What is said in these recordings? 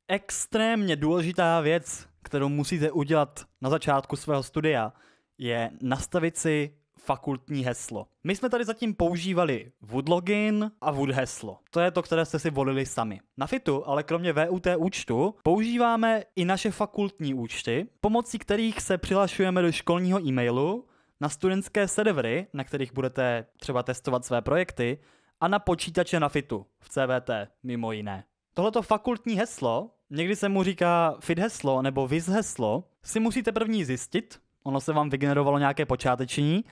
Extrémně důležitá věc, kterou musíte udělat na začátku svého studia, je nastavit si fakultní heslo. My jsme tady zatím používali Wood login a Wood heslo. To je to, které jste si volili sami. Na FITu, ale kromě VUT účtu, používáme i naše fakultní účty, pomocí kterých se přihlašujeme do školního e-mailu, na studentské servery, na kterých budete třeba testovat své projekty, a na počítače na FITu, v CVT mimo jiné. Tohleto fakultní heslo, někdy se mu říká FIT heslo nebo VIS heslo, si musíte první zjistit, ono se vám vygenerovalo nějaké počáteční,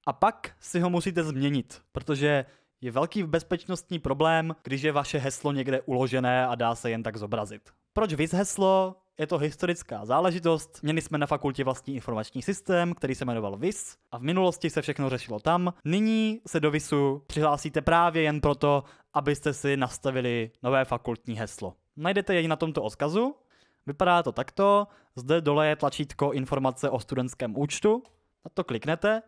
a pak si ho musíte změnit, protože je velký bezpečnostní problém, když je vaše heslo někde uložené a dá se jen tak zobrazit. Proč VIS heslo? Je to historická záležitost. Měli jsme na fakultě vlastní informační systém, který se jmenoval VIS a v minulosti se všechno řešilo tam. Nyní se do VISu přihlásíte právě jen proto, abyste si nastavili nové fakultní heslo. Najdete jej na tomto odkazu. Vypadá to takto. Zde dole je tlačítko informace o studentském účtu. Na to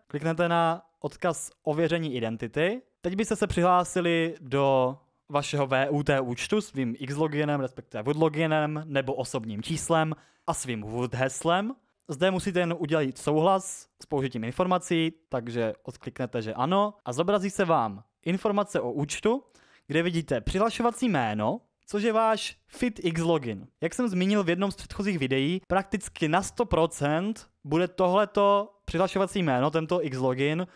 kliknete na odkaz ověření identity. Teď byste se přihlásili do vašeho VUT účtu svým X-loginem, respektive Wood loginem nebo osobním číslem a svým Wood heslem. Zde musíte jen udělat souhlas s použitím informací, takže odkliknete, že ano, a zobrazí se vám informace o účtu, kde vidíte přihlašovací jméno, což je váš FIT X-login. Jak jsem zmínil v jednom z předchozích videí, prakticky na 100% bude tohleto přihlašovací jméno, tento X-login,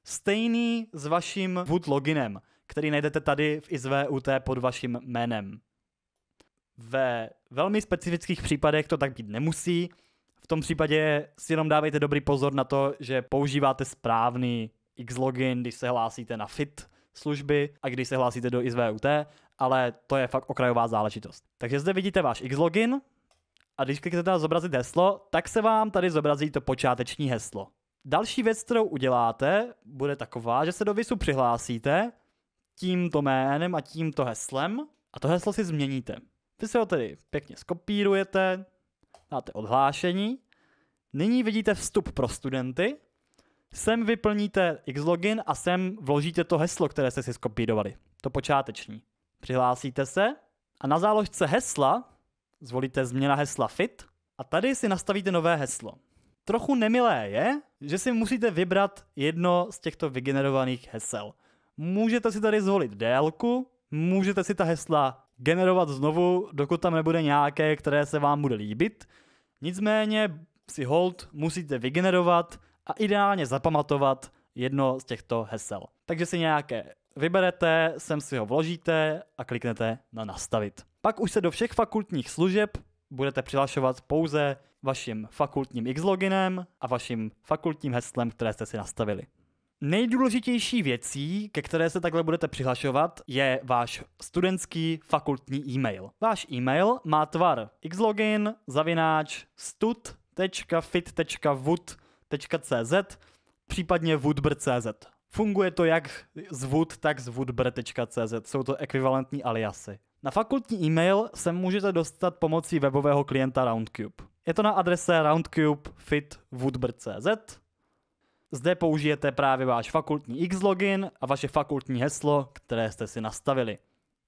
stejný s vaším Wood loginem, který najdete tady v ISVUT pod vaším jménem. Ve velmi specifických případech to tak být nemusí. V tom případě si jenom dávejte dobrý pozor na to, že používáte správný X-login, když se hlásíte na FIT služby a když se hlásíte do ISVUT, ale to je fakt okrajová záležitost. Takže zde vidíte váš X-login a když kliknete na zobrazit heslo, tak se vám tady zobrazí to počáteční heslo. Další věc, kterou uděláte, bude taková, že se do VISu přihlásíte tímto jménem a tímto heslem a to heslo si změníte. Vy si ho tedy pěkně skopírujete, dáte odhlášení. Nyní vidíte vstup pro studenty. Sem vyplníte X-login a sem vložíte to heslo, které jste si skopírovali. To počáteční. Přihlásíte se a na záložce hesla zvolíte změna hesla FIT a tady si nastavíte nové heslo. Trochu nemilé je, že si musíte vybrat jedno z těchto vygenerovaných hesel. Můžete si tady zvolit délku, můžete si ta hesla generovat znovu, dokud tam nebude nějaké, které se vám bude líbit. Nicméně si hold musíte vygenerovat a ideálně zapamatovat jedno z těchto hesel. Takže si nějaké vyberete, sem si ho vložíte a kliknete na nastavit. Pak už se do všech fakultních služeb budete přihlašovat pouze vaším fakultním X-loginem a vaším fakultním heslem, které jste si nastavili. Nejdůležitější věcí, ke které se takhle budete přihlašovat, je váš studentský fakultní e-mail. Váš e-mail má tvar xlogin@fit.wood.cz, případně woodbr.cz. Funguje to jak z Wood, tak z woodbr.cz. Jsou to ekvivalentní aliasy. Na fakultní e-mail se můžete dostat pomocí webového klienta Roundcube. Je to na adrese roundcube.fit.woodbr.cz. Zde použijete právě váš fakultní X-login a vaše fakultní heslo, které jste si nastavili.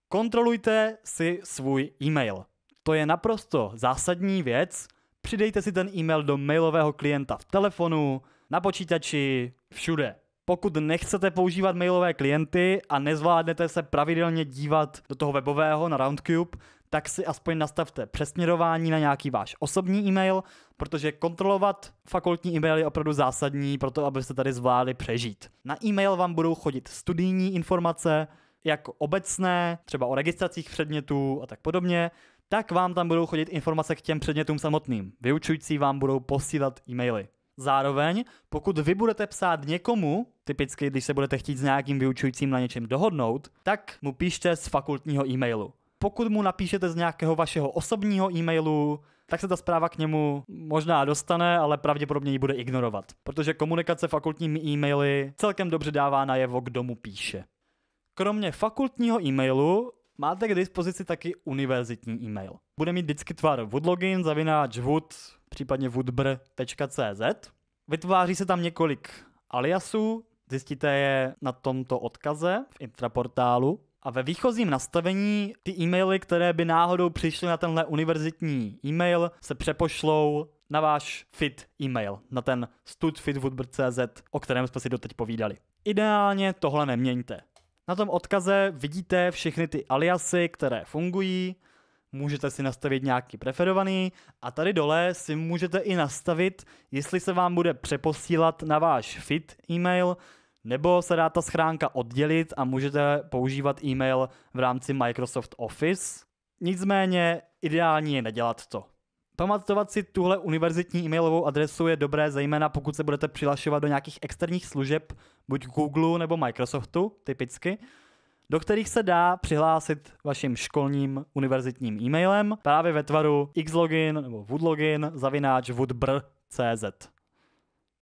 Kontrolujte si svůj e-mail. To je naprosto zásadní věc. Přidejte si ten e-mail do mailového klienta v telefonu, na počítači, všude. Pokud nechcete používat mailové klienty a nezvládnete se pravidelně dívat do toho webového na Roundcube, tak si aspoň nastavte přesměrování na nějaký váš osobní e-mail, protože kontrolovat fakultní e-mail je opravdu zásadní pro to, abyste tady zvládli přežít. Na e-mail vám budou chodit studijní informace, jak obecné, třeba o registracích předmětů a tak podobně, tak vám tam budou chodit informace k těm předmětům samotným. Vyučující vám budou posílat e-maily. Zároveň, pokud vy budete psát někomu, typicky když se budete chtít s nějakým vyučujícím na něčem dohodnout, tak mu píšte z fakultního e-mailu. Pokud mu napíšete z nějakého vašeho osobního e-mailu, tak se ta zpráva k němu možná dostane, ale pravděpodobně ji bude ignorovat. Protože komunikace fakultními e-maily celkem dobře dává najevo, kdo mu píše. Kromě fakultního e-mailu máte k dispozici taky univerzitní e-mail. Bude mít vždycky tvar woodlogin@wood, případně woodbr.cz. Vytváří se tam několik aliasů, zjistíte je na tomto odkaze v intraportálu. A ve výchozím nastavení ty e-maily, které by náhodou přišly na tenhle univerzitní e-mail, se přepošlou na váš fit e-mail, na ten studfitwoodbird.cz, o kterém jsme si doteď povídali. Ideálně tohle neměňte. Na tom odkaze vidíte všechny ty aliasy, které fungují, můžete si nastavit nějaký preferovaný a tady dole si můžete i nastavit, jestli se vám bude přeposílat na váš fit e-mail, nebo se dá ta schránka oddělit a můžete používat e-mail v rámci Microsoft Office. Nicméně ideální je nedělat to. Pamatovat si tuhle univerzitní e-mailovou adresu je dobré, zejména pokud se budete přihlašovat do nějakých externích služeb, buď Google nebo Microsoftu, typicky, do kterých se dá přihlásit vaším školním univerzitním e-mailem právě ve tvaru xlogin nebo woodlogin @woodbr.cz.